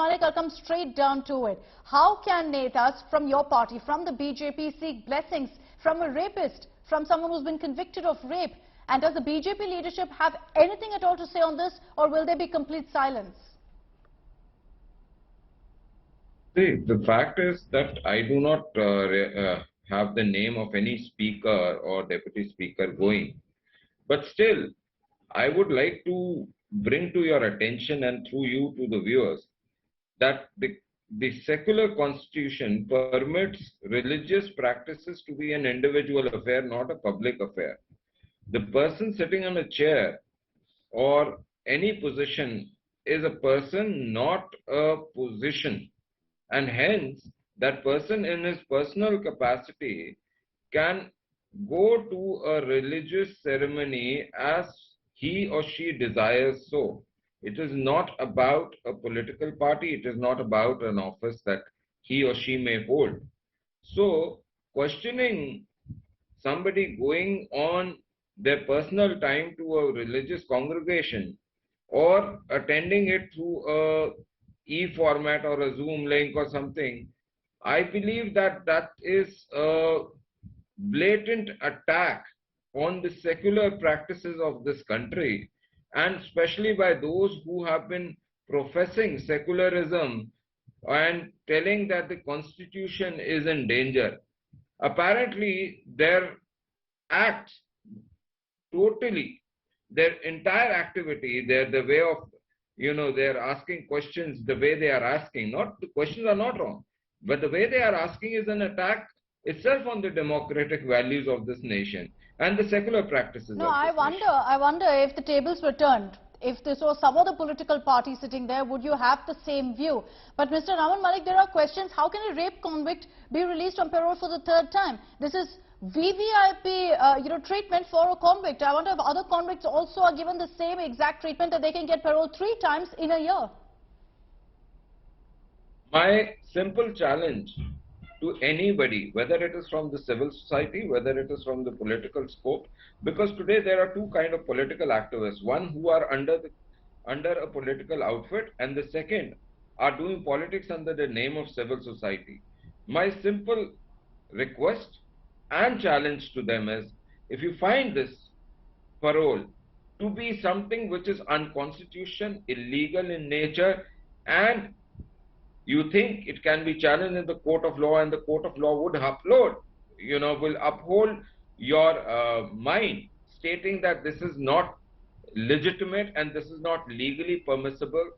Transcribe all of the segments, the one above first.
Malik, I'll come straight down to it. How can netas from your party, from the BJP, seek blessings from a rapist, from someone who's been convicted of rape? And does the BJP leadership have anything at all to say on this, or will there be complete silence? See, the fact is that I do not have the name of any speaker or deputy speaker going. But still, I would like to bring to your attention and through you to the viewers that the secular constitution permits religious practices to be an individual affair, not a public affair. The person sitting on a chair or any position is a person, not a position. And hence, that person in his personal capacity can go to a religious ceremony as he or she desires so. It is not about a political party, it is not about an office that he or she may hold. So, questioning somebody going on their personal time to a religious congregation or attending it through a e-format or a Zoom link or something, I believe that that is a blatant attack on the secular practices of this country, and especially by those who have been professing secularism and telling that the constitution is in danger. Apparently, their acts totally, their entire activity, the way of, they're asking questions the way they are asking. Not the questions are not wrong, but the way they are asking is an attack itself on the democratic values of this nation and the secular practices. No, I wonder if the tables were turned. If this was some other political party sitting there, would you have the same view? But Mr. Raman Malik, there are questions. How can a rape convict be released on parole for the third time? This is VVIP, treatment for a convict. I wonder if other convicts also are given the same exact treatment, that they can get parole 3 times in a year. My simple challenge to anybody, whether it is from the civil society, whether it is from the political scope, because today there are two kind of political activists. One who are under a political outfit, and the second are doing politics under the name of civil society. My simple request and challenge to them is, if you find this parole to be something which is unconstitutional, illegal in nature, and you think it can be challenged in the court of law, and the court of law would will uphold your mind, stating that this is not legitimate and this is not legally permissible,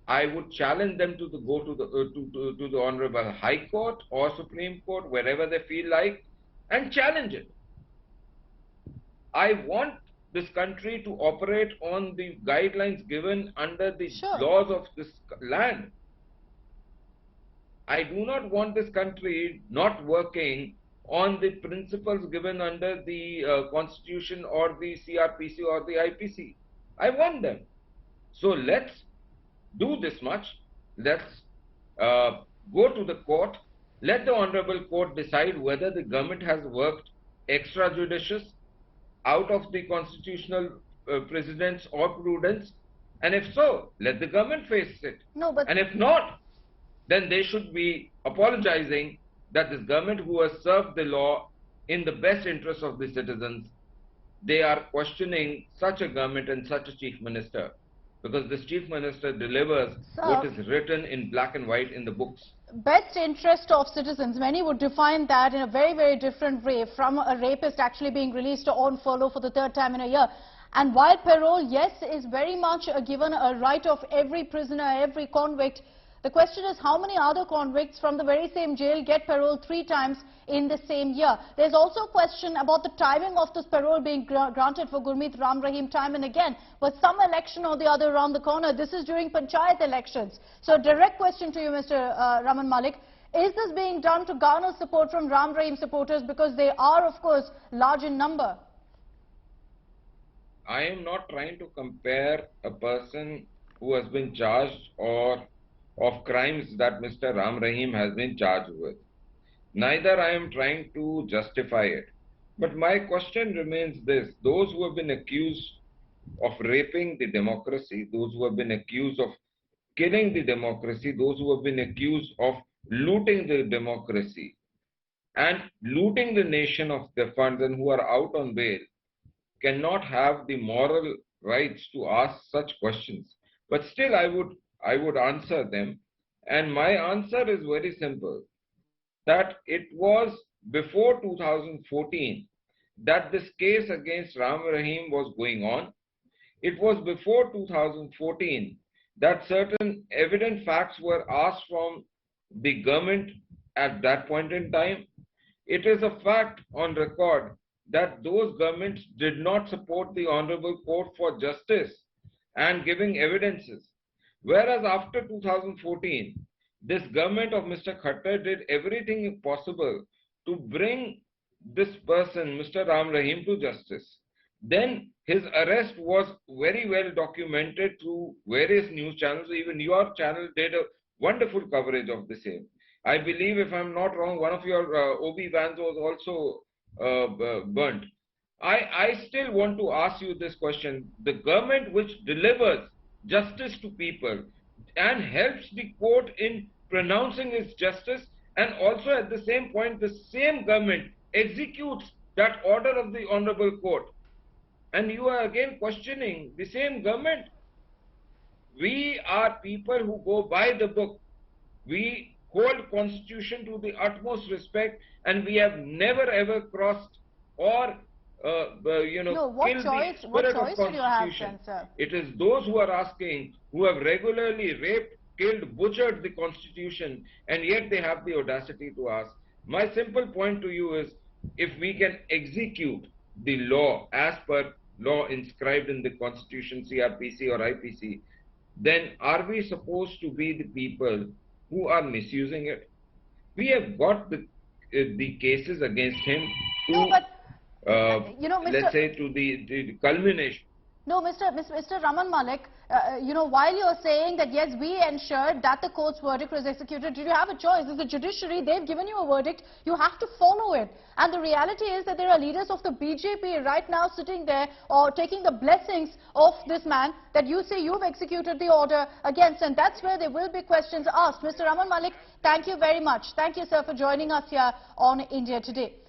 I would challenge them to go to the Honorable High Court or Supreme Court, wherever they feel like, and challenge it. I want this country to operate on the guidelines given under the laws of this land. I do not want this country not working on the principles given under the Constitution or the CRPC or the IPC. I want them. So let's do this much. Let's go to the court. Let the Honorable Court decide whether the government has worked extrajudicious, out of the constitutional precedents or prudence. And if so, let the government face it. No, but... And if not, then they should be apologizing that this government, who has served the law in the best interest of the citizens, they are questioning such a government and such a chief minister, because this chief minister delivers what is written in black and white in the books. Best interest of citizens, many would define that in a very, very different way, from a rapist actually being released on furlough for the third time in a year. And while parole, yes, is very much given a right of every prisoner, every convict, the question is how many other convicts from the very same jail get parole 3 times in the same year. There's also a question about the timing of this parole being granted for Gurmeet Ram Rahim time and again, with some election or the other around the corner. This is during Panchayat elections. So a direct question to you, Mr. Raman Malik. Is this being done to garner support from Ram Rahim supporters, because they are, of course, large in number? I am not trying to compare a person who has been charged or of crimes that Mr. Ram Rahim has been charged with. Neither I am trying to justify it. But my question remains this: those who have been accused of raping the democracy, those who have been accused of killing the democracy, those who have been accused of looting the democracy and looting the nation of their funds and who are out on bail, cannot have the moral rights to ask such questions. But still I would answer them, and my answer is very simple, that it was before 2014 that this case against Ram Rahim was going on. It was before 2014 that certain evident facts were asked from the government at that point in time. It is a fact on record that those governments did not support the Honorable Court for Justice and giving evidences. Whereas after 2014, this government of Mr. Khattar did everything possible to bring this person, Mr. Ram Rahim, to justice. Then his arrest was very well documented through various news channels. Even your channel did a wonderful coverage of the same. I believe, if I'm not wrong, one of your OB vans was also burnt. I still want to ask you this question. The government which delivers justice to people and helps the court in pronouncing its justice, and also at the same point the same government executes that order of the Honorable Court, and you are again questioning the same government. We are people who go by the book. We hold constitution to the utmost respect, and we have never ever crossed or killed the spirit of constitution. It is those who are asking, who have regularly raped, killed, butchered the constitution, and yet they have the audacity to ask. My simple point to you is, if we can execute the law as per law inscribed in the constitution, CRPC or IPC, then are we supposed to be the people who are misusing it? We have got the cases against him to, let's say, to the culmination. No, Mr. Raman Malik, while you're saying that yes, we ensured that the court's verdict was executed, did you have a choice? As the judiciary, they've given you a verdict, you have to follow it. And the reality is that there are leaders of the BJP right now sitting there or taking the blessings of this man that you say you've executed the order against, and that's where there will be questions asked. Mr. Raman Malik, thank you very much. Thank you, sir, for joining us here on India Today.